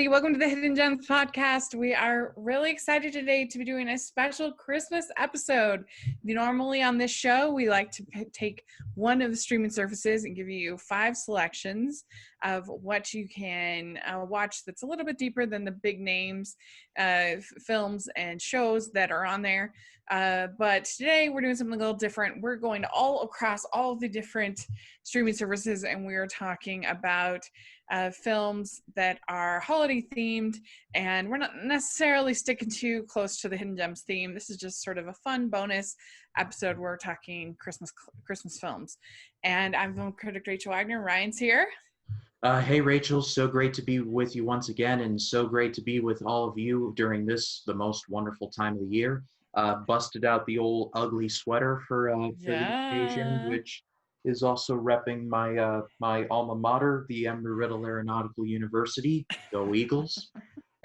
everybody. Welcome to the Hidden Gems podcast. We are really excited today to be doing a special Christmas episode. Normally on this show, we like to take one of the streaming services and give you 5 selections of what you can watch that's a little bit deeper than the big names, films and shows that are on there. But today we're doing something a little different. We're going to all across all of the different streaming services, and we're talking about films that are holiday themed, and we're not necessarily sticking too close to the Hidden Gems theme. This is just sort of a fun bonus episode. We're talking Christmas films, and I'm film critic Rachel Wagner. Ryan's here. Hey Rachel, so great to be with you once again, and so great to be with all of you during this, the most wonderful time of the year. Busted out the old ugly sweater for the occasion, which is also repping my alma mater, the Embry-Riddle Aeronautical University. Go Eagles!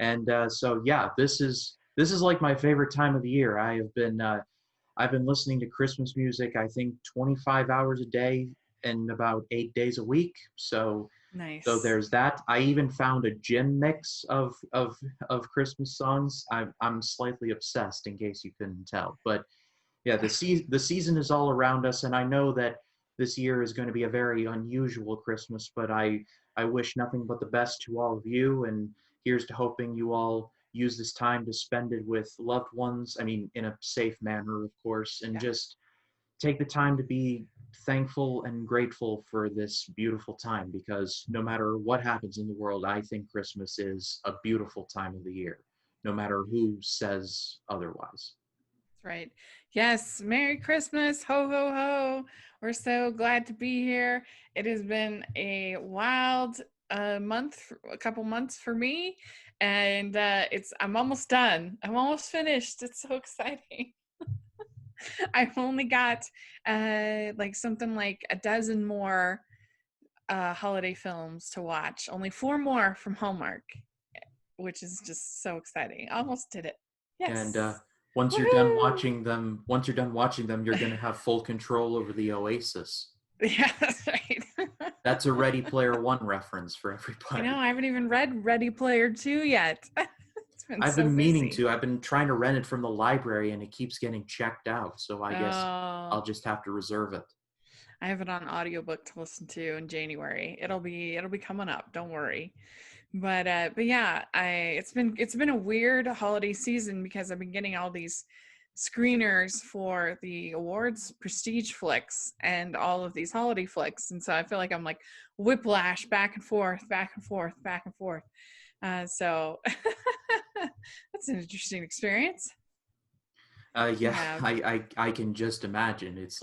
And so yeah, this is like my favorite time of the year. I've been listening to Christmas music, I think 25 hours a day and about 8 days a week. So nice. So there's that. I even found a gym mix of Christmas songs. I'm slightly obsessed, in case you couldn't tell. But yeah, the season is all around us, and I know that this year is going to be a very unusual Christmas, but I wish nothing but the best to all of you, and here's to hoping you all use this time to spend it with loved ones. I mean, in a safe manner, of course, and just take the time to be thankful and grateful for this beautiful time, because no matter what happens in the world, I think Christmas is a beautiful time of the year, no matter who says otherwise. That's right. Yes. Merry Christmas. Ho, ho, ho. We're so glad to be here. It has been a wild a couple months for me, and I'm almost done. I'm almost finished. It's so exciting. I've only got something like a dozen more holiday films to watch. Only 4 more from Hallmark, which is just so exciting. Almost did it. Yes. And once you're done watching them, you're going to have full control over the Oasis. Yeah, that's right. That's a Ready Player One reference for everybody. I know. I haven't even read Ready Player 2 yet. I've been meaning to. I've been trying to rent it from the library, and it keeps getting checked out. So I guess I'll just have to reserve it. I have it on audiobook to listen to in January. It'll be coming up. Don't worry. But yeah, it's been a weird holiday season, because I've been getting all these screeners for the awards prestige flicks and all of these holiday flicks, and so I feel like I'm like whiplash back and forth. So that's an interesting experience. Yeah, I can just imagine. It's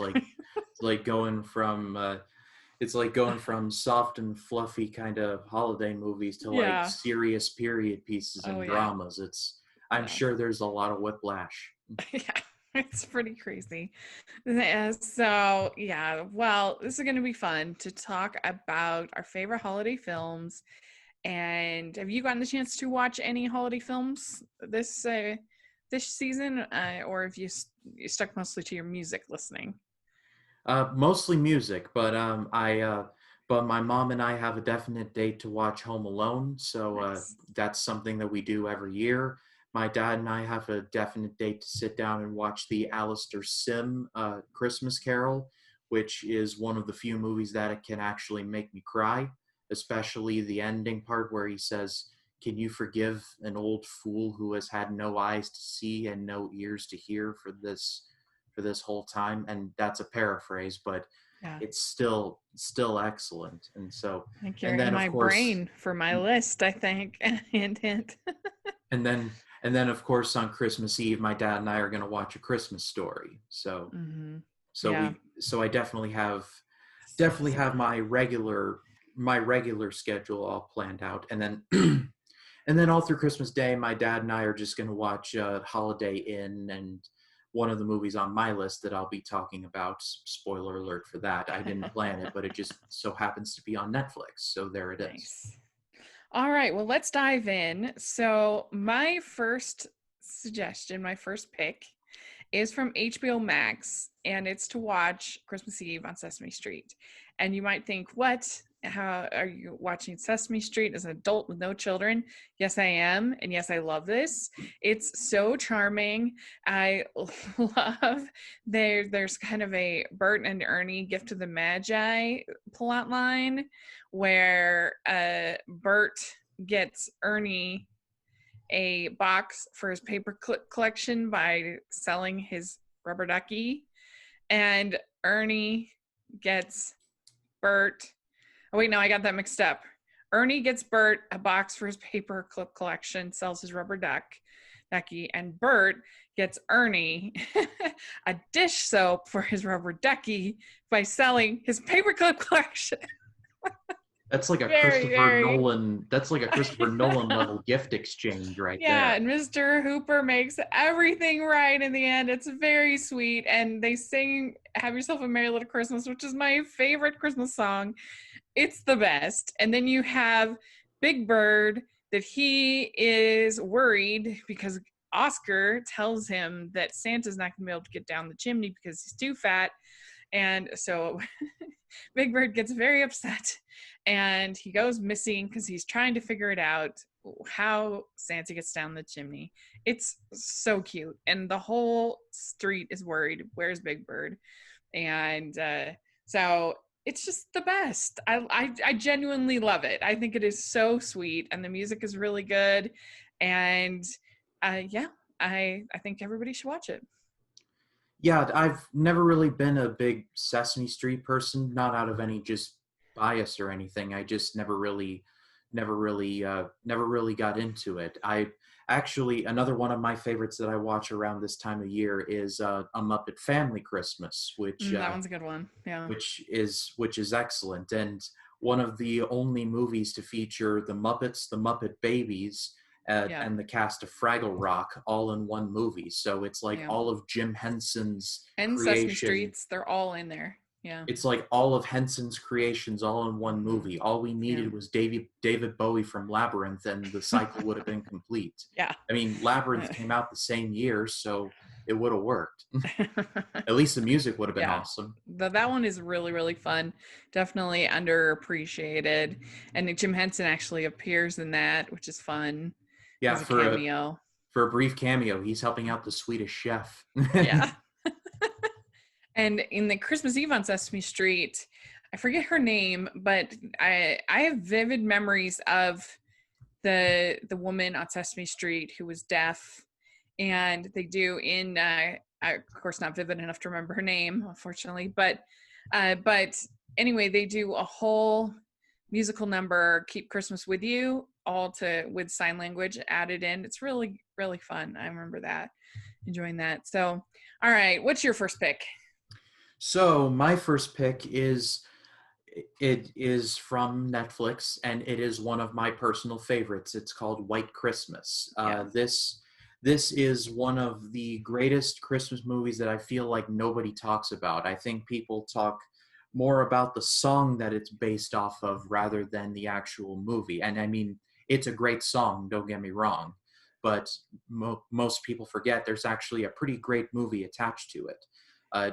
like going from soft and fluffy kind of holiday movies to like serious period pieces and dramas. I'm sure there's a lot of whiplash. Yeah, it's pretty crazy. So yeah, well, this is going to be fun to talk about our favorite holiday films. And have you gotten the chance to watch any holiday films this season, or have you stuck mostly to your music listening? Mostly music, but but my mom and I have a definite date to watch Home Alone, so Nice. That's something that we do every year. My dad and I have a definite date to sit down and watch the Alistair Sim Christmas Carol, which is one of the few movies that it can actually make me cry, especially the ending part where he says, "Can you forgive an old fool who has had no eyes to see and no ears to hear for this whole time?" And that's a paraphrase, but it's still excellent. And so, I think you're in my brain for my list, I think. Hint, hint. and then of course on Christmas Eve, my dad and I are going to watch A Christmas Story. So so I definitely have my regular schedule all planned out. And then and then all through Christmas Day, my dad and I are just going to watch Holiday Inn, and one of the movies on my list that I'll be talking about, spoiler alert for that, I didn't plan it, but it just so happens to be on Netflix. So there it is. Nice. All right, well, let's dive in. So my first pick is from HBO Max, and it's to watch Christmas Eve on Sesame Street. And you might think, what? how are you watching Sesame Street as an adult with no children? Yes, I am. And yes, I love this. It's so charming. I love there's kind of a Bert and Ernie gift of the Magi plot line where Bert gets Ernie a box for his paperclip collection by selling his rubber ducky, and Ernie gets Bert. Oh wait, no, I got that mixed up. Ernie gets Bert a box for his paperclip collection, sells his rubber ducky, and Bert gets Ernie a dish soap for his rubber ducky by selling his paperclip collection. That's like a Christopher Nolan. That's like a Christopher Nolan level gift exchange right there. Yeah, and Mr. Hooper makes everything right in the end. It's very sweet, and they sing "Have Yourself a Merry Little Christmas," which is my favorite Christmas song. It's the best. And then you have Big Bird, that he is worried because Oscar tells him that Santa's not going to be able to get down the chimney because he's too fat. And so Big Bird gets very upset and he goes missing because he's trying to figure it out how Santa gets down the chimney. It's so cute. And the whole street is worried, where's Big Bird? And so it's just the best. I genuinely love it. I think it is so sweet and the music is really good. And yeah, I think everybody should watch it. Yeah, I've never really been a big Sesame Street person, not out of any just bias or anything. I just never really got into it. I actually, another one of my favorites that I watch around this time of year is A Muppet Family Christmas, which that one's a good one. Yeah, which is excellent, and one of the only movies to feature the Muppets, the Muppet Babies, and the cast of Fraggle Rock all in one movie. So it's like all of Jim Henson's and creation. Sesame Streets, they're all in there. Yeah. It's like all of Henson's creations all in one movie. All we needed was David Bowie from Labyrinth, and the cycle would have been complete. Yeah. I mean, Labyrinth came out the same year, so it would have worked. At least the music would have been awesome. That one is really, really fun. Definitely underappreciated. And Jim Henson actually appears in that, which is fun. Yeah, for a brief cameo, he's helping out the Swedish chef. Yeah. And in the Christmas Eve on Sesame Street, I forget her name, but I have vivid memories of the woman on Sesame Street who was deaf, and they do in of course not vivid enough to remember her name, unfortunately, but anyway, they do a whole musical number, Keep Christmas With You, with sign language added in. It's really, really fun. I remember that, enjoying that. So, all right, what's your first pick? So my first pick is from Netflix, and it is one of my personal favorites. It's called White Christmas. This is one of the greatest Christmas movies that I feel like nobody talks about. I think people talk more about the song that it's based off of rather than the actual movie. And I mean, it's a great song, don't get me wrong, but most people forget there's actually a pretty great movie attached to it.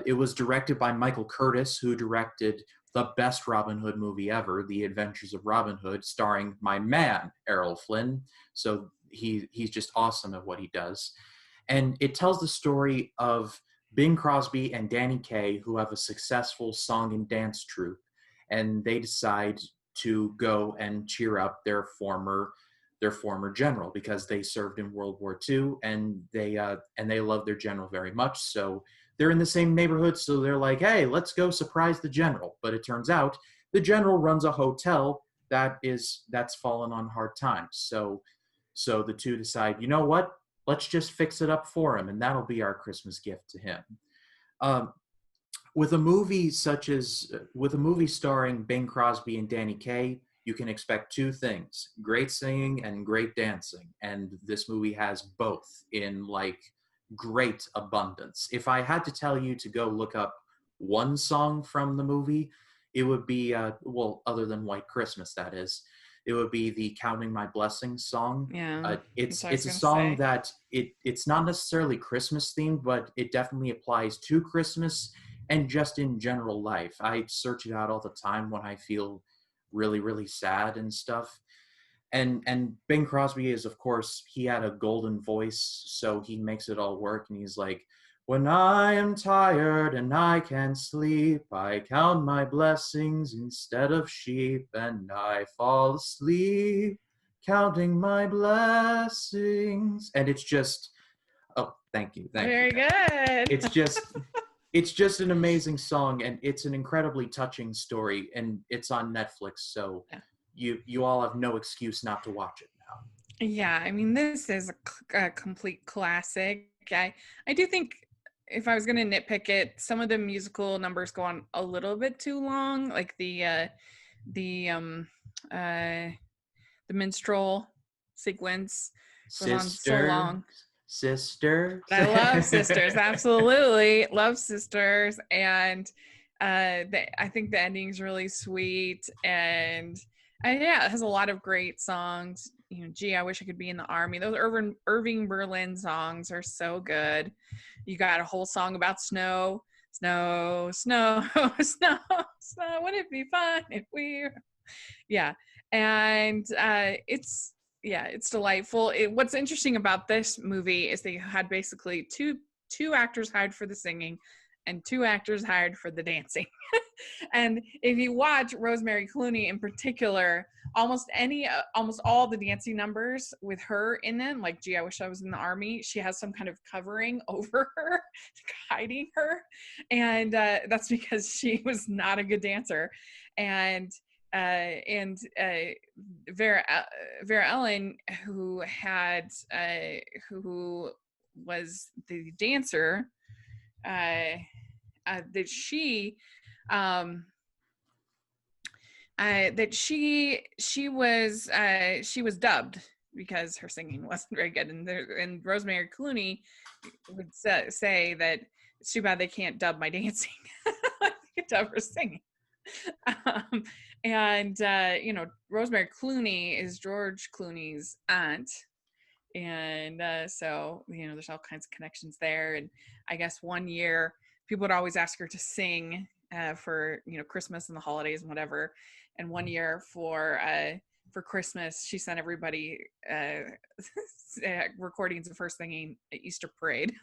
It was directed by Michael Curtis, who directed the best Robin Hood movie ever, The Adventures of Robin Hood, starring my man, Errol Flynn. So he's just awesome at what he does. And it tells the story of Bing Crosby and Danny Kaye, who have a successful song and dance troupe, and they decide to go and cheer up their former general because they served in World War II, and they love their general very much. So they're in the same neighborhood, so they're like, hey, let's go surprise the general. But it turns out the general runs a hotel that's fallen on hard times. So the two decide, you know what? Let's just fix it up for him, and that'll be our Christmas gift to him. With a movie starring Bing Crosby and Danny Kaye, you can expect two things: great singing and great dancing. And this movie has both in like great abundance. If I had to tell you to go look up one song from the movie, it would be other than White Christmas, that is, it would be the Counting My Blessings song. Yeah, it's a song that it's not necessarily Christmas themed, but it definitely applies to Christmas and just in general life. I search it out all the time when I feel really, really sad and stuff. And Bing Crosby is, of course, he had a golden voice, so he makes it all work. And he's like, when I am tired and I can't sleep, I count my blessings instead of sheep, and I fall asleep counting my blessings. And it's just, oh, thank you. Very good. It's just an amazing song, and it's an incredibly touching story, and it's on Netflix, so you all have no excuse not to watch it now. Yeah, I mean, this is a complete classic. I do think if I was going to nitpick it, some of the musical numbers go on a little bit too long, like the minstrel sequence goes on so long. Sisters. I love Sisters, absolutely love Sisters, and I think the ending's really sweet, and yeah, it has a lot of great songs. You know, gee, I wish I could be in the army. Those Irving Berlin songs are so good. You got a whole song about snow, snow, snow, snow, snow. Wouldn't it be fun if we were... Yeah, and it's delightful. What's interesting about this movie is they had basically two actors hired for the singing and two actors hired for the dancing. And if you watch Rosemary Clooney in particular, almost all the dancing numbers with her in them, like gee, I wish I was in the army, she has some kind of covering over her, hiding her, and that's because she was not a good dancer. And Vera Ellen, who was the dancer, that she was dubbed because her singing wasn't very good, and Rosemary Clooney would say that it's too bad they can't dub my dancing. They could dub her singing. Rosemary Clooney is George Clooney's aunt, and so there's all kinds of connections there. And I guess one year people would always ask her to sing for Christmas and the holidays and whatever, and one year for Christmas she sent everybody recordings of her singing at Easter Parade.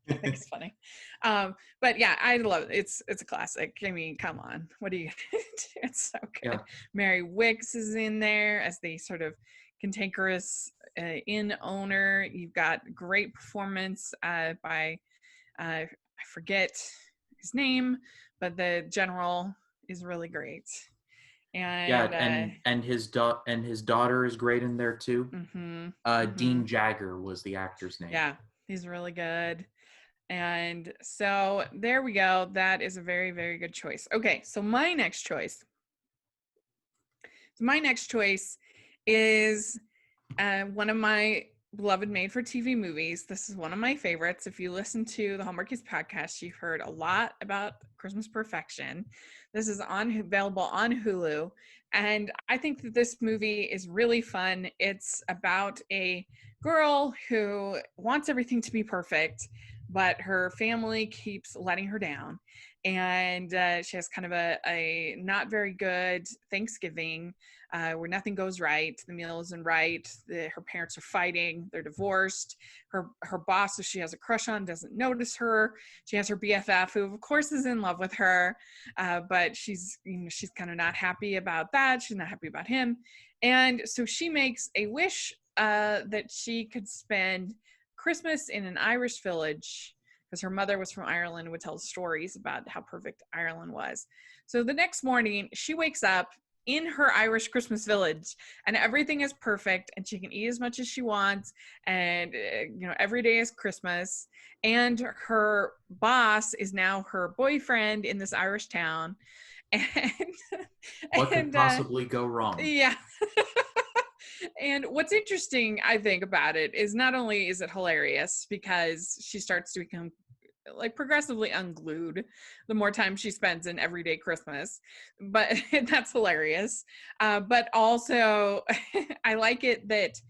I think it's funny. But yeah, I love it. It's a classic. I mean, come on. What do you do? It's so good. Yeah. Mary Wicks is in there as the sort of cantankerous inn owner. You've got great performance by I forget his name, but the general is really great. And and his daughter is great in there too. Mm-hmm. Dean Jagger was the actor's name. Yeah, he's really good. And so there we go. That is a very, very good choice. Okay, so my next choice is one of my beloved made-for-TV movies. This is one of my favorites. If you listen to the Hallmark Kids podcast, you've heard a lot about Christmas Perfection. This is available on Hulu, and I think that this movie is really fun. It's about a girl who wants everything to be perfect, but her family keeps letting her down, and she has kind of a not very good Thanksgiving where nothing goes right. The meal isn't right. Her parents are fighting. They're divorced. Her boss, who she has a crush on, doesn't notice her. She has her BFF, who of course is in love with her, but she's kind of not happy about that. She's not happy about him, and so she makes a wish that she could spend Christmas in an Irish village, because her mother was from Ireland and would tell stories about how perfect Ireland was. So the next morning, she wakes up in her Irish Christmas village, and everything is perfect, and she can eat as much as she wants, and every day is Christmas, and her boss is now her boyfriend in this Irish town. And what could possibly go wrong? Yeah. And what's interesting, I think, about it is not only is it hilarious because she starts to become like progressively unglued the more time she spends in everyday Christmas, but that's hilarious. But also I like it that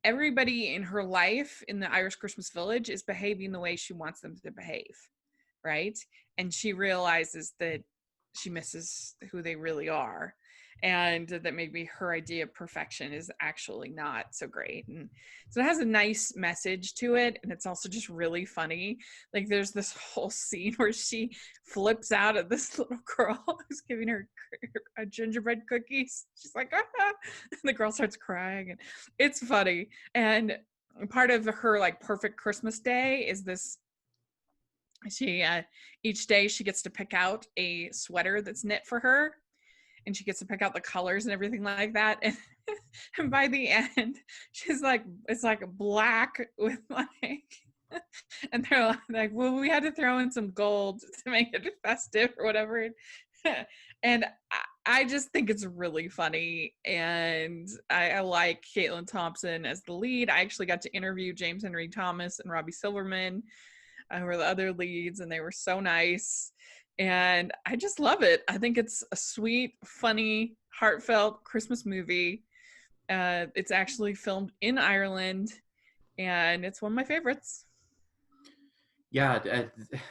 everybody in her life in the Irish Christmas village is behaving the way she wants them to behave, right? And she realizes that she misses who they really are. and that maybe her idea of perfection is actually not so great. And so it has a nice message to it, and it's also just really funny. Like there's this whole scene where she flips out at this little girl who's giving her a gingerbread cookies. She's like, ah, and the girl starts crying, and it's funny. And part of her like perfect Christmas day is this. She each day she gets to pick out a sweater that's knit for her, and she gets to pick out the colors and everything like that. And by the end, she's like, it's like black with like, and they're like, well, we had to throw in some gold to make it festive or whatever. And I just think it's really funny. And I like Caitlin Thompson as the lead. I actually got to interview James Henry Thomas and Robbie Silverman, who were the other leads, and they were so nice. And I just love it. I think it's a sweet, funny, heartfelt Christmas movie. It's actually filmed in Ireland, and it's one of my favorites. Yeah,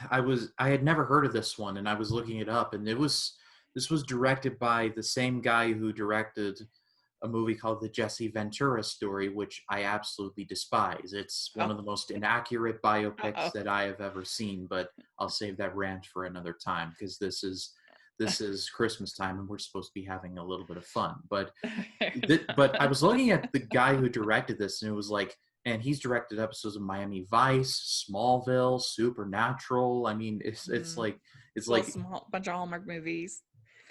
I had never heard of this one, and I was looking it up, and this was directed by the same guy who directed a movie called The Jesse Ventura Story, which I absolutely despise. It's one of the most inaccurate biopics that I have ever seen, but I'll save that rant for another time, because this is Christmas time and we're supposed to be having a little bit of fun. But but I was looking at the guy who directed this, and it was like, and he's directed episodes of Miami Vice, Smallville, Supernatural. I mean, it's like bunch of Hallmark movies.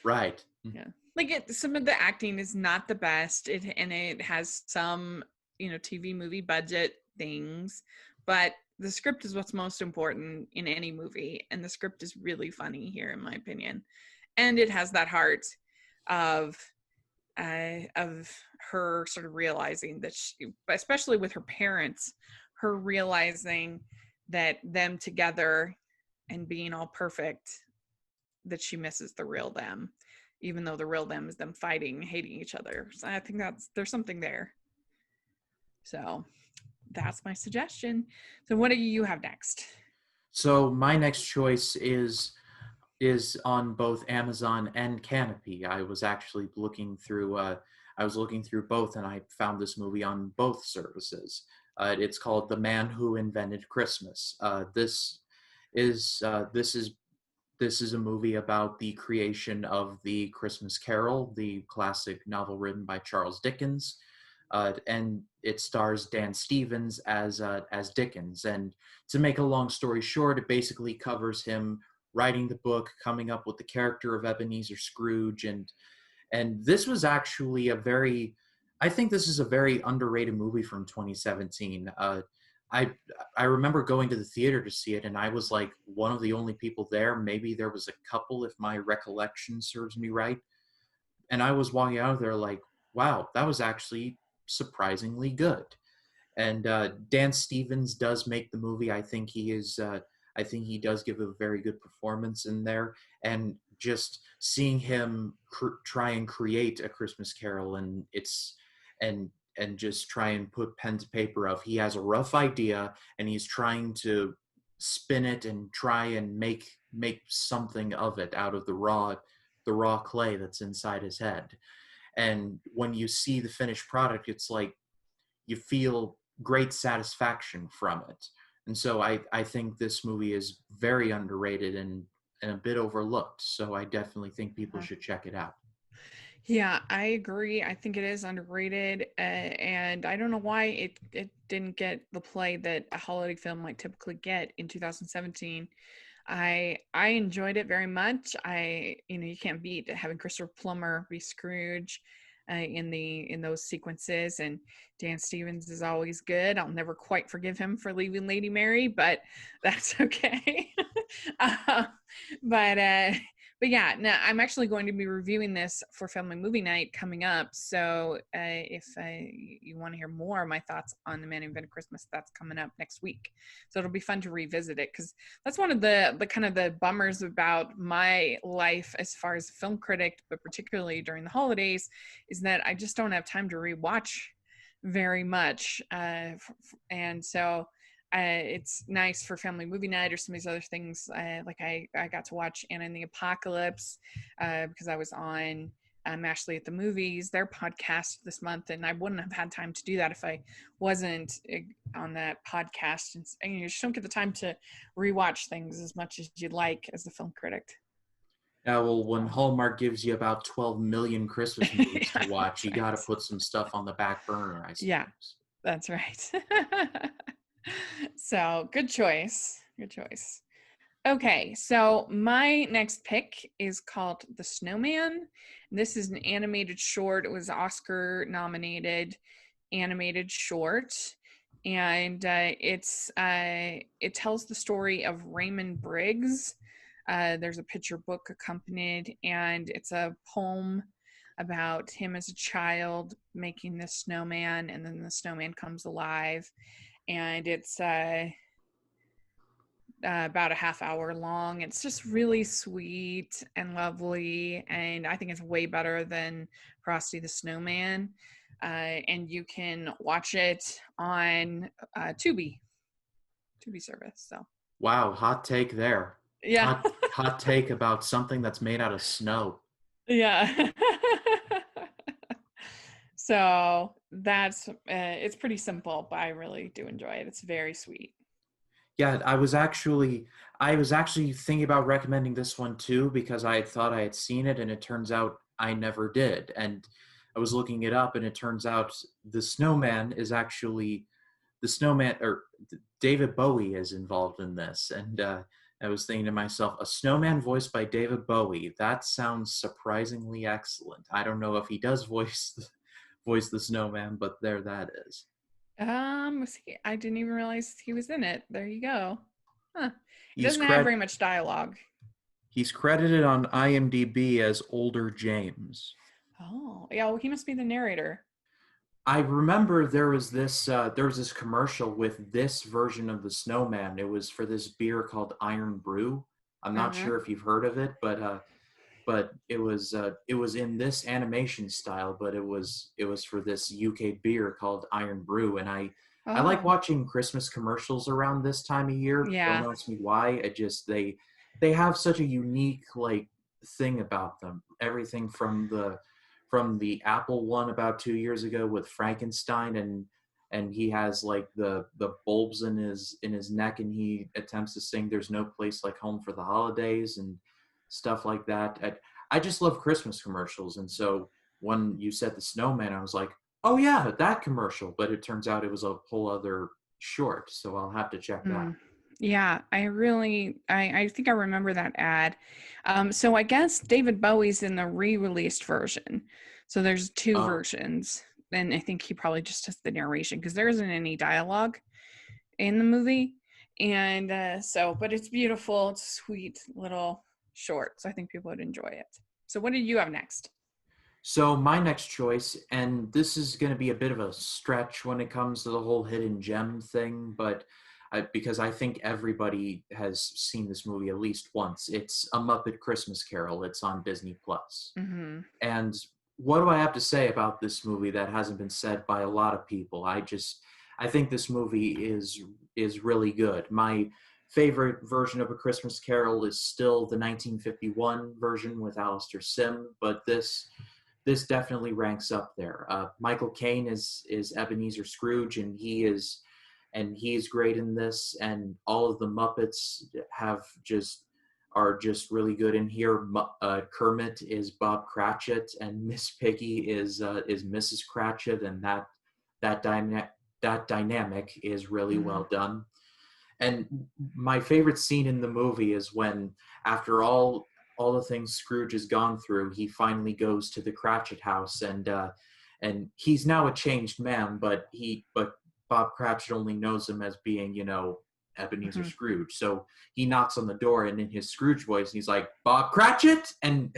Right. Yeah. Like some of the acting is not the best, and it has some, TV movie budget things, but the script is what's most important in any movie, and the script is really funny here, in my opinion, and it has that heart of her sort of realizing that she, especially with her parents, her realizing that them together and being all perfect, that she misses the real them, even though the real them is them fighting, hating each other. So I think there's something there. So that's my suggestion. So what do you have next? So my next choice is on both Amazon and Canopy. I was actually looking through both, and I found this movie on both services. It's called The Man Who Invented Christmas. This is a movie about the creation of the Christmas Carol, the classic novel written by Charles Dickens, and it stars Dan Stevens as Dickens. And to make a long story short, it basically covers him writing the book, coming up with the character of Ebenezer Scrooge, and this was actually I think this is a very underrated movie from 2017. I remember going to the theater to see it, and I was like one of the only people there. Maybe there was a couple, if my recollection serves me right. And I was walking out of there like, wow, that was actually surprisingly good. And Dan Stevens does make the movie. I think he is. I think he does give a very good performance in there. And just seeing him try and create a Christmas Carol, and just try and put pen to paper of, he has a rough idea and he's trying to spin it and try and make something of it out of the raw clay that's inside his head. And when you see the finished product, it's like you feel great satisfaction from it. And so I think this movie is very underrated and a bit overlooked. So I definitely think people should check it out. Yeah, I agree. I think it is underrated, and I don't know why it didn't get the play that a holiday film might typically get in 2017. I enjoyed it very much. You can't beat having Christopher Plummer be Scrooge in those sequences, and Dan Stevens is always good. I'll never quite forgive him for leaving Lady Mary, but that's okay. But yeah, no, I'm actually going to be reviewing this for Family Movie Night coming up. So if you want to hear more of my thoughts on The Man Who Invented Christmas, that's coming up next week. So it'll be fun to revisit it, because that's one of the kind of the bummers about my life as far as a film critic, but particularly during the holidays, is that I just don't have time to rewatch very much. And so it's nice for Family Movie Night or some of these other things. Like I got to watch Anna and the Apocalypse because I was on Ashley at the Movies, their podcast this month, and I wouldn't have had time to do that if I wasn't on that podcast. And you just don't get the time to rewatch things as much as you'd like as the film critic. Yeah, well, when Hallmark gives you about 12 million Christmas movies to watch, you right. got to put some stuff on the back burner, I suppose. Yeah, that's right. So, good choice. Good choice. Okay, so my next pick is called The Snowman. This is an animated short. It was Oscar nominated animated short. And it tells the story of Raymond Briggs. There's a picture book accompanied, and it's a poem about him as a child making this snowman, and then the snowman comes alive. And it's about a half hour long. It's just really sweet and lovely, and I think it's way better than Frosty the Snowman. And you can watch it on Tubi service. So wow, hot take there. yeah. Hot take about something that's made out of snow. Yeah. So that's it's pretty simple, but I really do enjoy it. It's very sweet. Yeah, I was actually thinking about recommending this one too, because I had thought I had seen it, and it turns out I never did. And I was looking it up, and it turns out the Snowman is actually or David Bowie is involved in this. And I was thinking to myself, a snowman voiced by David Bowie, that sounds surprisingly excellent. I don't know if he does voice the snowman, but there that is. I didn't even realize he was in it. There you go. Huh. He He's doesn't have very much dialogue. He's credited on IMDb as Older James. Oh, yeah, well, he must be the narrator. I remember there was this commercial with this version of the Snowman. It was for this beer called Iron Brew. I'm not sure if you've heard of it, but it was in this animation style, but it was for this UK beer called Iron Brew. And I like watching Christmas commercials around this time of year. Yeah. Don't ask me why. It just they have such a unique like thing about them. Everything from the Apple one about 2 years ago with Frankenstein, and he has like the bulbs in his neck, and he attempts to sing "There's No Place Like Home for the Holidays" and stuff like that. I just love Christmas commercials, and so when you said the Snowman, I was like, oh yeah, that commercial. But it turns out it was a whole other short, so I'll have to check that. Yeah, I think I remember that ad. So I guess David Bowie's in the re-released version. So there's two versions. And I think he probably just does the narration because there isn't any dialogue in the movie. And but it's beautiful. It's a sweet little short. So I think people would enjoy it. So what did you have next? So my next choice, and this is going to be a bit of a stretch when it comes to the whole hidden gem thing, but because I think everybody has seen this movie at least once. It's A Muppet Christmas Carol. It's on Disney+. Mm-hmm. And what do I have to say about this movie that hasn't been said by a lot of people? I think this movie is really good. My favorite version of A Christmas Carol is still the 1951 version with Alastair Sim, but this definitely ranks up there. Michael Caine is Ebenezer Scrooge, and he's great in this, and all of the Muppets are just really good in here. Kermit is Bob Cratchit, and Miss Piggy is Mrs. Cratchit, and that dynamic is really well done. And my favorite scene in the movie is when, after all the things Scrooge has gone through, he finally goes to the Cratchit house, and he's now a changed man, but Bob Cratchit only knows him as being, Ebenezer Scrooge. So he knocks on the door, and in his Scrooge voice, he's like, "Bob Cratchit!" And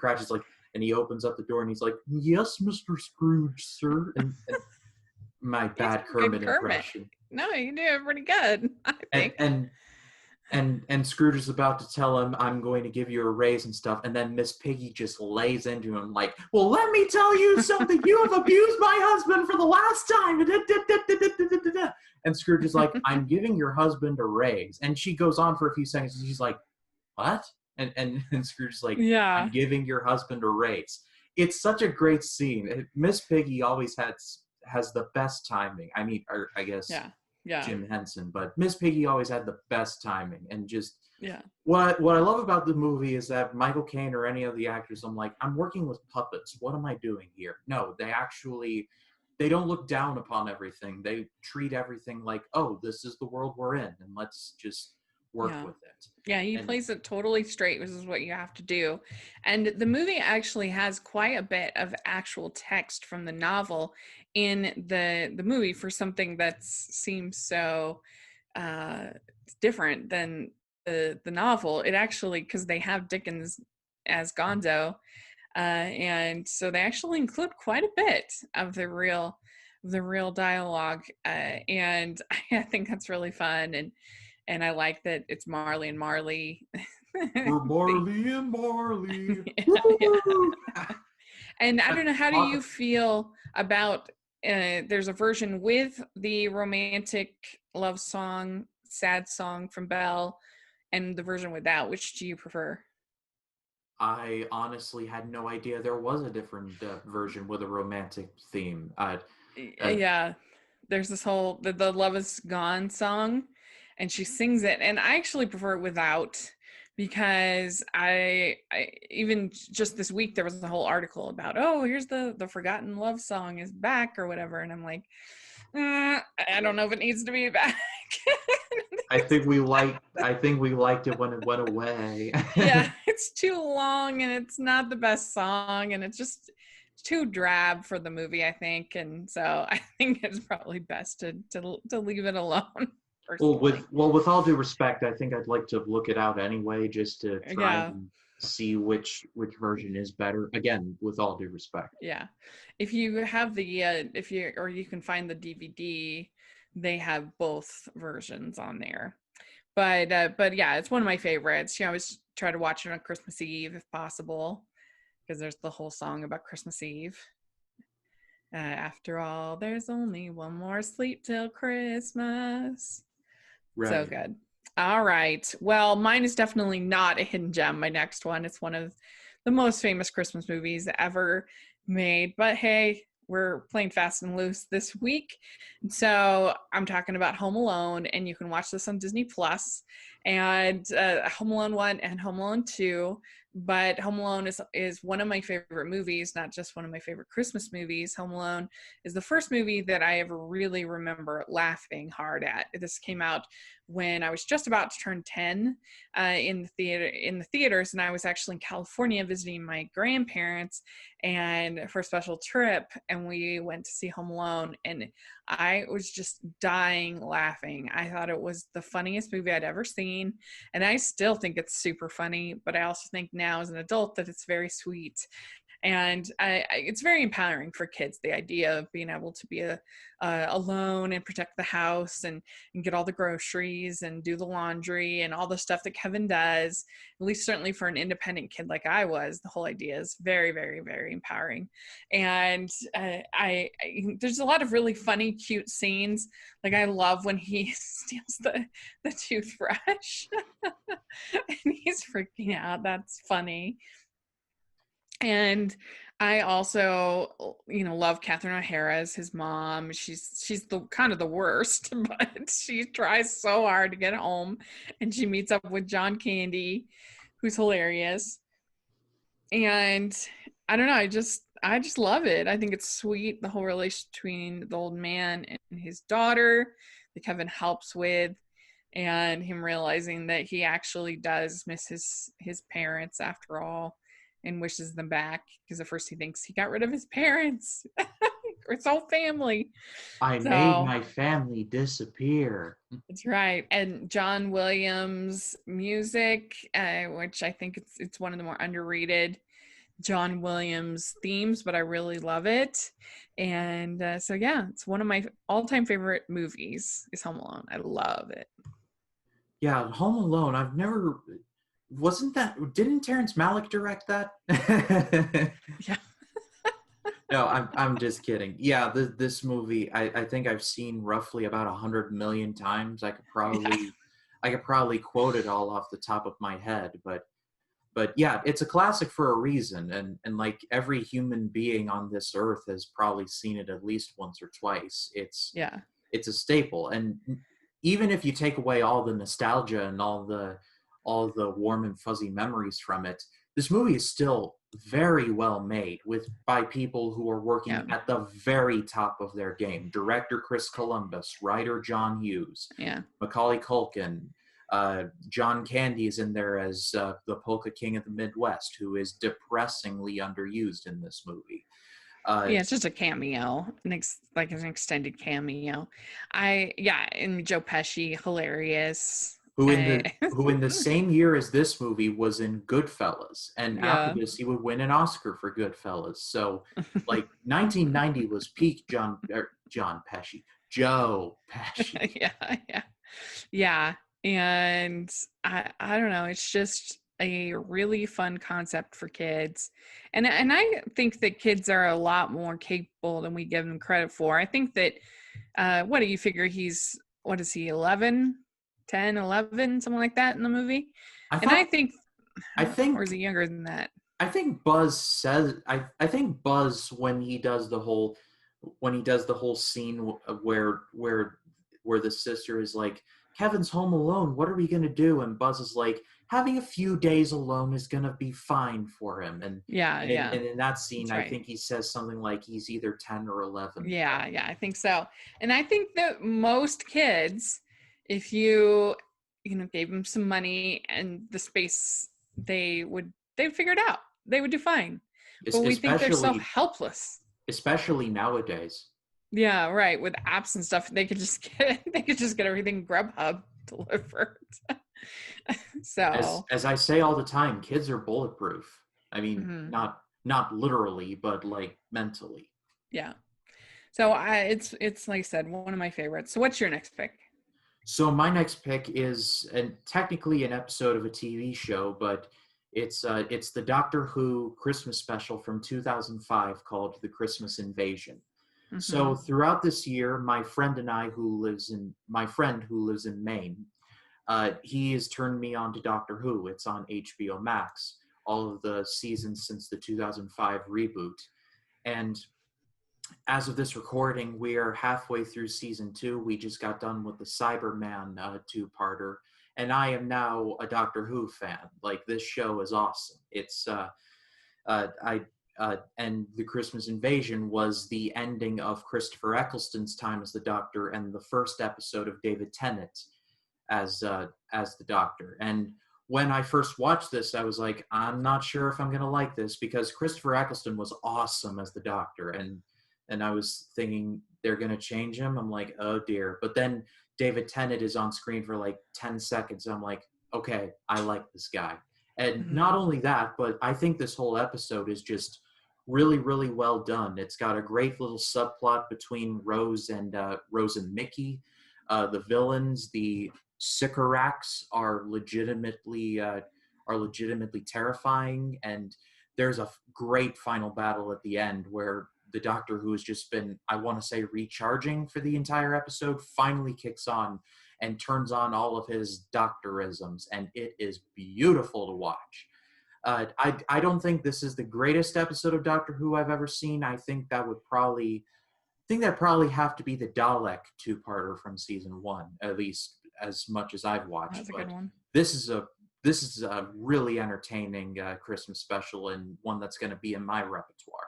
Cratchit's like, and he opens up the door, and he's like, "Yes, Mr. Scrooge, sir." And my bad Kermit impression. No, you do it pretty good, I think. And Scrooge is about to tell him, "I'm going to give you a raise and stuff," and then Miss Piggy just lays into him like, "Well, let me tell you something. You have abused my husband for the last time." And Scrooge is like, "I'm giving your husband a raise," and she goes on for a few seconds, and she's like, "What?" And Scrooge is like, "Yeah, I'm giving your husband a raise." it's such a great scene. Miss Piggy always has the best timing. I mean, or I guess Yeah. Jim Henson, but Miss Piggy always had the best timing. And just Yeah. what I love about the movie is that Michael Caine or any of the actors, I'm like, I'm working with puppets. What am I doing here? No, they don't look down upon everything. They treat everything like, oh, this is the world we're in, and let's just work Yeah. with it. Yeah, he And plays it totally straight, which is what you have to do. And the movie actually has quite a bit of actual text from the novel in the movie for something that seems so uh, different than the novel. It actually, because they have Dickens as Gonzo, and so they actually include quite a bit of the real dialogue, and I think that's really fun. And I like that it's Marley and Marley. we're Marley and Marley. Yeah. And I don't know, how do Talk you feel about there's a version with the romantic love song, sad song from Belle, and the version without. Which do you prefer? I honestly had no idea there was a different version with a romantic theme. Uh, Yeah, there's this whole the Love Is Gone song, and she sings it, and I actually prefer it without, because I even just this week there was a whole article about, oh, here's the forgotten love song is back or whatever, and I'm like, I don't know if it needs to be back. I think we liked it when it went away. Yeah, it's too long and it's not the best song, and it's just too drab for the movie, I think. And so I think it's probably best to leave it alone, personally. With all due respect, I think I'd like to look it out anyway, just to try Yeah, and see which version is better. Again, with all due respect. yeah. If you have the if you or you can find the DVD, they have both versions on there. But yeah, it's one of my favorites. You know, I always try to watch it on Christmas Eve if possible, because there's the whole song about Christmas Eve. After all, there's only one more sleep till Christmas. So Right. good. All right. Well, mine is definitely not a hidden gem. My next one. It's one of the most famous Christmas movies ever made. But hey, we're playing fast and loose this week. So I'm talking about Home Alone, and you can watch this on Disney Plus. And Home Alone 1 and Home Alone 2. But Home Alone is one of my favorite movies, not just one of my favorite Christmas movies. Home Alone is the first movie that I ever really remember laughing hard at. This came out when I was just about to turn 10 in the theaters, and I was actually in California visiting my grandparents and for a special trip, and we went to see Home Alone, and I was just dying laughing. I thought it was the funniest movie I'd ever seen, and I still think it's super funny, but I also think now as an adult that it's very sweet. And it's very empowering for kids, the idea of being able to be alone and protect the house and get all the groceries and do the laundry and all the stuff that Kevin does. At least certainly for an independent kid like I was, the whole idea is very, very, very empowering. And there's a lot of really funny, cute scenes. Like, I love when he steals the toothbrush and he's freaking out. That's funny. And I also, love Catherine O'Hara as his mom. She's the kind of the worst, but she tries so hard to get home, and she meets up with John Candy, who's hilarious. And I don't know, I just love it. I think it's sweet, the whole relation between the old man and his daughter that Kevin helps with, and him realizing that he actually does miss his parents after all, and wishes them back, because at first he thinks he got rid of his parents or his whole family. I made So my family disappear. that's right. And John Williams music, which I think it's one of the more underrated John Williams themes, but I really love it. And so yeah, it's one of my all-time favorite movies is Home Alone. I love it. Yeah, Home Alone. I've never. Wasn't that? Didn't Terrence Malick direct that? Yeah. No, I'm just kidding. Yeah, this movie, I think I've seen roughly about 100 million times. Yeah. I could probably quote it all off the top of my head, but But yeah, it's a classic for a reason, and like every human being on this earth has probably seen it at least once or twice. Yeah. It's a staple, and even if you take away all the nostalgia and all the warm and fuzzy memories from it, this movie is still very well made by people who are working at the very top of their game. Director Chris Columbus, writer John Hughes, Macaulay Culkin, John Candy is in there as the Polka King of the Midwest, who is depressingly underused in this movie. It's just a cameo, like an extended cameo. And Joe Pesci, hilarious. Who in the same year as this movie was in Goodfellas, and after this he would win an Oscar for Goodfellas. So, like 1990 was peak Joe Pesci. Yeah. And I don't know, it's just a really fun concept for kids. And I think that kids are a lot more capable than we give them credit for. I think that what do you figure what is he, 11, 10, 11, something like that in the movie? I think or is he younger than that? I think Buzz says I think Buzz when he does the whole scene where the sister is like, Kevin's home alone, what are we going to do? And Buzz is like, having a few days alone is going to be fine for him. And in that scene, I think he says something like he's either 10 or 11. Yeah, I think so. And I think that most kids, if you gave them some money and the space, they'd figure it out. They would do fine. But we think they're so helpless. Especially nowadays. Yeah, right. With apps and stuff, they could just get everything Grubhub delivered. So as I say all the time, kids are bulletproof. I mean, not literally, but like mentally. Yeah. So it's like I said, one of my favorites. So what's your next pick? So my next pick is technically an episode of a TV show, but it's the Doctor Who Christmas special from 2005 called The Christmas Invasion. So throughout this year, my friend who lives in Maine, he has turned me on to Doctor Who. It's on HBO Max, all of the seasons since the 2005 reboot. And as of this recording, we are halfway through season 2. We just got done with the Cyberman two-parter, and I am now a Doctor Who fan. Like, this show is awesome. It's and The Christmas Invasion was the ending of Christopher Eccleston's time as the Doctor and the first episode of David Tennant as the Doctor. And when I first watched this, I was like, I'm not sure if I'm going to like this, because Christopher Eccleston was awesome as the Doctor. And I was thinking they're going to change him. I'm like, oh dear. But then David Tennant is on screen for like 10 seconds. I'm like, okay, I like this guy. And not only that, but I think this whole episode is just really, really well done. It's got a great little subplot between Rose and Mickey. The villains, the Sycorax, are legitimately terrifying, and there's a great final battle at the end where the Doctor, who has just been, I want to say, recharging for the entire episode, finally kicks on and turns on all of his doctorisms, and it is beautiful to watch. I don't think this is the greatest episode of Doctor Who I've ever seen. I think that probably have to be the Dalek two-parter from season 1, at least as much as I've watched. That's a good one. This is a really entertaining Christmas special, and one that's going to be in my repertoire.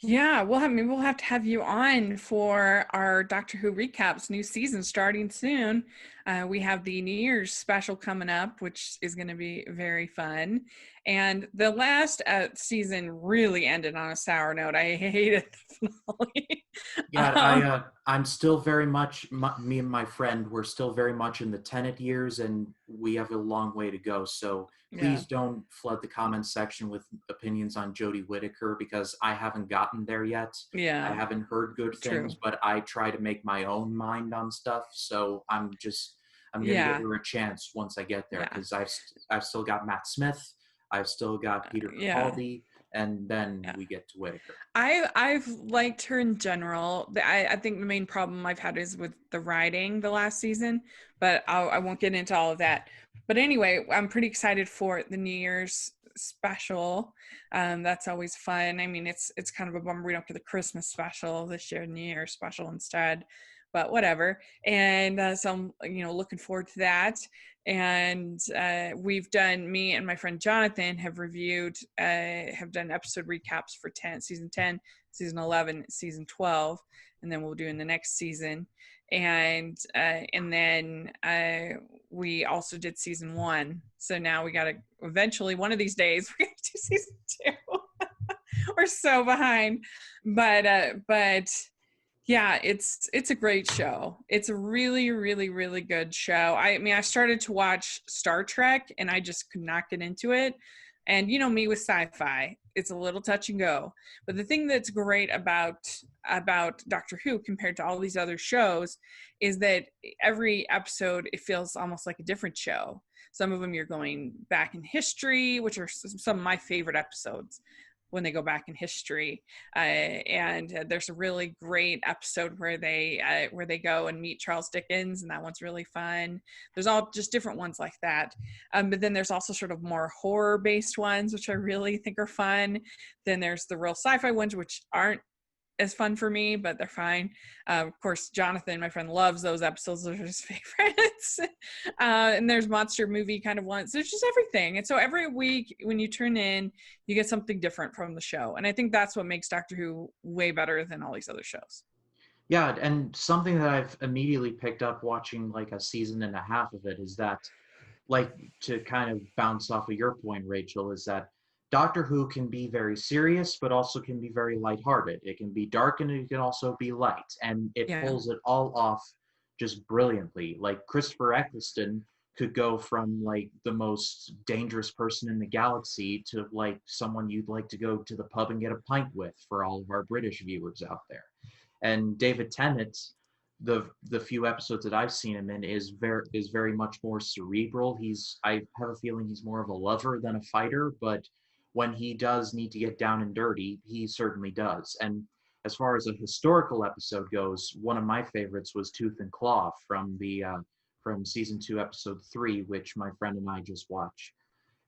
Yeah, we'll have to have you on for our Doctor Who recaps. New season starting soon. We have the New Year's special coming up, which is going to be very fun. And the last season really ended on a sour note. I hated the finale. Yeah, I'm still very much, me and my friend, we're still very much in the Tennant years, and we have a long way to go. So please don't flood the comments section with opinions on Jodie Whittaker, because I haven't gotten there yet. Yeah, I haven't heard good things, but I try to make my own mind on stuff. So I'm going to give her a chance once I get there, because I've still got Matt Smith, I've still got Peter Capaldi, and then we get to Whitaker. I've liked her in general. I think the main problem I've had is with the writing the last season, but I won't get into all of that. But anyway, I'm pretty excited for the New Year's special. That's always fun. I mean, it's kind of a bummer we don't get the Christmas special this year, New Year's special instead, but whatever. And so I'm, looking forward to that. And we've done, me and my friend Jonathan have done episode recaps for season 10, season 11, season 12, and then we'll do in the next season. And then we also did season 1. So now we got to eventually, one of these days, we're going to do season 2. We're so behind, but yeah, it's a great show. It's a really, really, really good show. I mean, I started to watch Star Trek and I just could not get into it. And me with sci-fi, it's a little touch and go. But the thing that's great about Doctor Who compared to all these other shows is that every episode, it feels almost like a different show. Some of them you're going back in history, which are some of my favorite episodes when they go back in history. And there's a really great episode where they go and meet Charles Dickens, and that one's really fun. There's all just different ones like that. But then there's also sort of more horror-based ones, which I really think are fun. Then there's the real sci-fi ones, which aren't as fun for me, but they're fine. Of course, Jonathan, my friend, loves those episodes. Those are his favorites. And there's monster movie kind of ones. There's just everything. And so every week when you tune in, you get something different from the show. And I think that's what makes Doctor Who way better than all these other shows. Yeah, and something that I've immediately picked up watching like a season and a half of it is that, like, to kind of bounce off of your point, Rachel, is that Doctor Who can be very serious, but also can be very lighthearted. It can be dark and it can also be light, and it pulls it all off just brilliantly. Like Christopher Eccleston could go from like the most dangerous person in the galaxy to like someone you'd like to go to the pub and get a pint with, for all of our British viewers out there. And David Tennant, the few episodes that I've seen him in, is very much more cerebral. I have a feeling he's more of a lover than a fighter, but when he does need to get down and dirty, he certainly does. And as far as a historical episode goes, one of my favorites was Tooth and Claw from season 2, episode 3, which my friend and I just watched.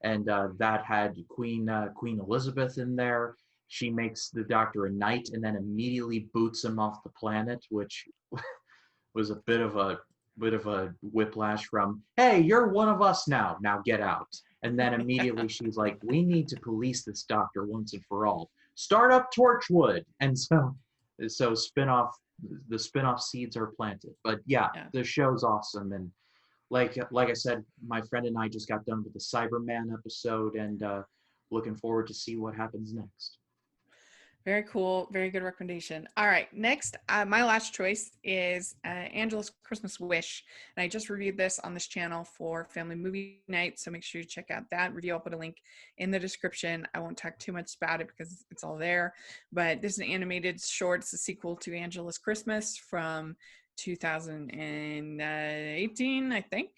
And that had Queen Elizabeth in there. She makes the Doctor a knight and then immediately boots him off the planet, which was a bit of a whiplash from, hey, you're one of us now get out. And then immediately she's like, we need to police this Doctor once and for all. Start up Torchwood. And so the spin-off seeds are planted. But yeah, the show's awesome. And like I said, my friend and I just got done with the Cyberman episode, and looking forward to see what happens next. Very cool. Very good recommendation. All right. Next, my last choice is Angela's Christmas Wish. And I just reviewed this on this channel for Family Movie Night. So make sure you check out that review. I'll put a link in the description. I won't talk too much about it because it's all there. But this is an animated short. It's a sequel to Angela's Christmas from 2018, I think.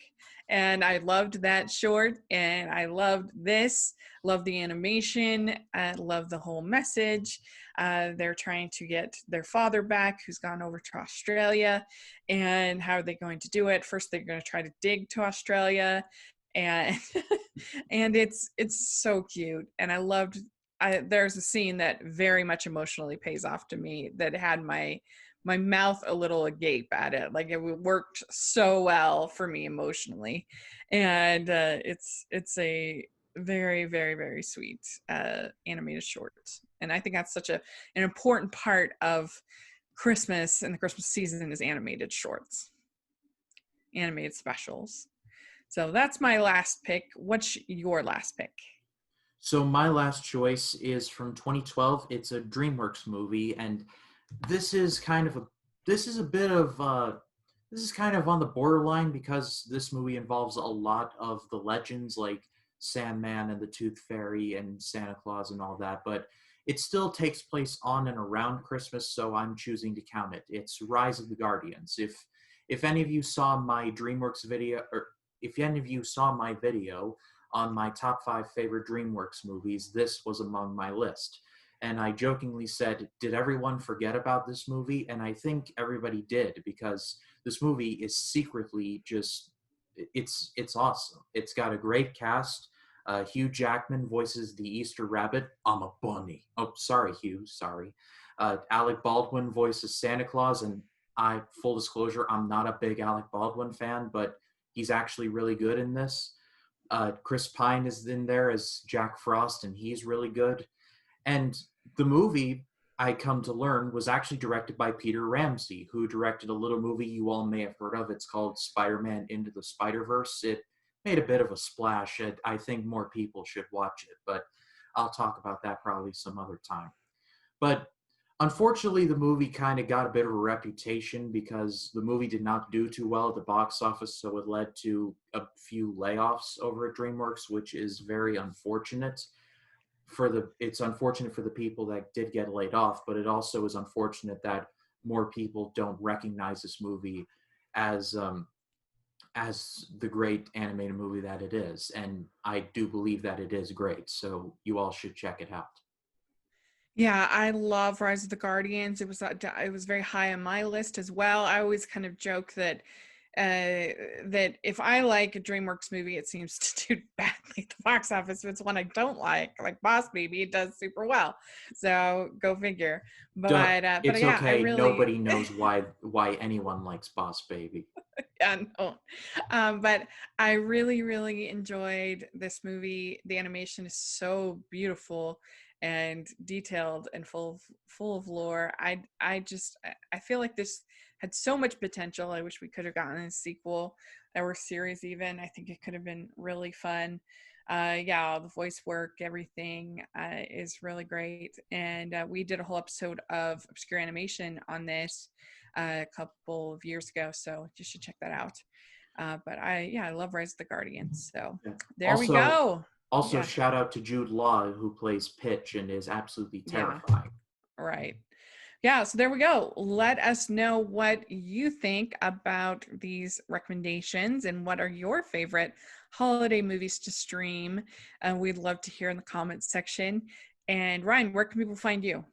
And I loved that short, and I loved this. Love the animation. I love the whole message. They're trying to get their father back, who's gone over to Australia. And how are they going to do it? First, they're going to try to dig to Australia, and and it's so cute. And I loved. There's a scene that very much emotionally pays off to me that had my mouth a little agape at it. Like, it worked so well for me emotionally. And it's a very, very, very sweet animated short. And I think that's such an important part of Christmas and the Christmas season is animated shorts, animated specials. So that's my last pick. What's your last pick? So my last choice is from 2012. It's a DreamWorks movie, and this is kind of on the borderline because this movie involves a lot of the legends like Sandman and the Tooth Fairy and Santa Claus and all that, but it still takes place on and around Christmas, so I'm choosing to count it. It's Rise of the Guardians. If any of you saw my DreamWorks video, or if any of you saw my video on my top 5 favorite DreamWorks movies, this was among my list. And I jokingly said, did everyone forget about this movie? And I think everybody did, because this movie is secretly just, it's awesome. It's got a great cast. Hugh Jackman voices the Easter Rabbit. I'm a bunny. Oh, sorry, Hugh. Sorry. Alec Baldwin voices Santa Claus, and full disclosure, I'm not a big Alec Baldwin fan, but he's actually really good in this. Chris Pine is in there as Jack Frost, and he's really good. And the movie, I come to learn, was actually directed by Peter Ramsey, who directed a little movie you all may have heard of. It's called Spider-Man Into the Spider-Verse. It made a bit of a splash. I think more people should watch it, but I'll talk about that probably some other time. But unfortunately, the movie kind of got a bit of a reputation because the movie did not do too well at the box office, so it led to a few layoffs over at DreamWorks, which is very unfortunate. It's unfortunate for the people that did get laid off, but it also is unfortunate that more people don't recognize this movie as the great animated movie that it is. And I do believe that it is great, so you all should check it out. Yeah, I love Rise of the Guardians. It was very high on my list as well. I always kind of joke that that if I like a DreamWorks movie, it seems to do badly at the box office. If it's one I don't like Boss Baby, it does super well. So go figure. But It's yeah, I okay. really Nobody knows why anyone likes Boss Baby. yeah, no. But I really, really enjoyed this movie. The animation is so beautiful and detailed and full of lore. I feel like this had so much potential. I wish we could have gotten a sequel or series even. I think it could have been really fun. Yeah, all the voice work, everything is really great. And we did a whole episode of obscure animation on this a couple of years ago, so you should check that out. But I love Rise of the Guardians. So Yeah. there we go. Also, Yeah. shout out to Jude Law, who plays Pitch and is absolutely terrifying. Yeah. Right. Yeah, so there we go. Let us know what you think about these recommendations and what are your favorite holiday movies to stream. We'd love to hear in the comments section. And Ryan, where can people find you?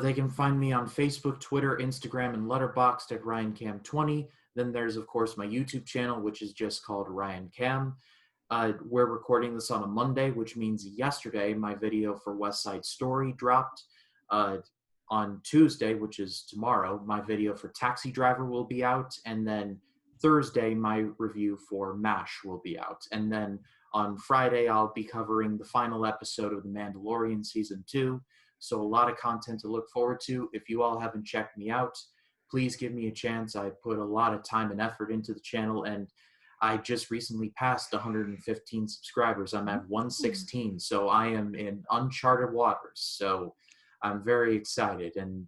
They can find me on Facebook, Twitter, Instagram, and Letterboxd at RyanCam20. Then there's, of course, my YouTube channel, which is just called Ryan Cam. We're recording this on a Monday, which means yesterday my video for West Side Story dropped. On Tuesday, which is tomorrow, my video for Taxi Driver will be out. And then Thursday, my review for MASH will be out. And then on Friday, I'll be covering the final episode of The Mandalorian Season 2. So a lot of content to look forward to. If you all haven't checked me out, please give me a chance. I put a lot of time and effort into the channel, and I just recently passed 115 subscribers. I'm at 116, so I am in uncharted waters. So I'm very excited, and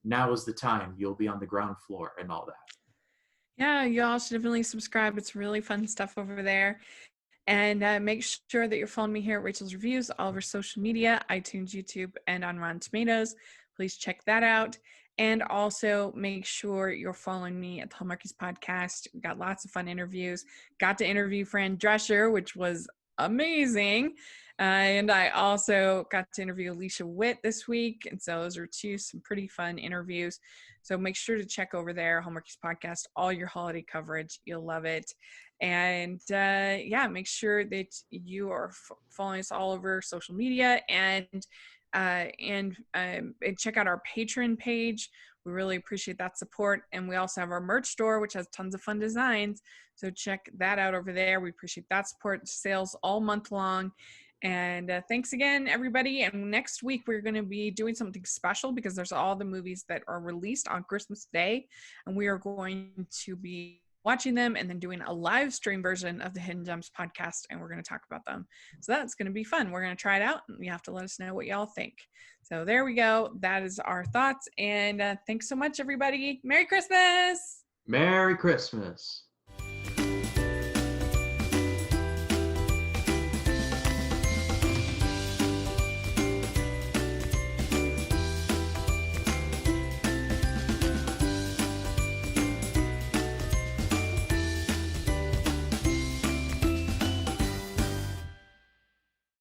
now is the time. You'll be on the ground floor and all that. Yeah, y'all should definitely subscribe. It's really fun stuff over there. And make sure that you're following me here at Rachel's Reviews, all over social media, iTunes, YouTube, and on Rotten Tomatoes. Please check that out. And also make sure you're following me at the Hallmarkies Podcast. We got lots of fun interviews. Got to interview Fran Drescher, which was amazing. And I also got to interview Alicia Witt this week. And so those are some pretty fun interviews. So make sure to check over there, Hallmarkies Podcast, all your holiday coverage. You'll love it. And make sure that you are following us all over social media and check out our Patreon page. We really appreciate that support. And we also have our merch store, which has tons of fun designs. So check that out over there. We appreciate that support. Sales all month long. And thanks again, everybody. And next week, we're going to be doing something special because there's all the movies that are released on Christmas Day. And we are going to be watching them and then doing a live stream version of the Hidden Gems podcast. And we're going to talk about them. So that's going to be fun. We're going to try it out. And you have to let us know what y'all think. So there we go. That is our thoughts. And thanks so much, everybody. Merry Christmas. Merry Christmas.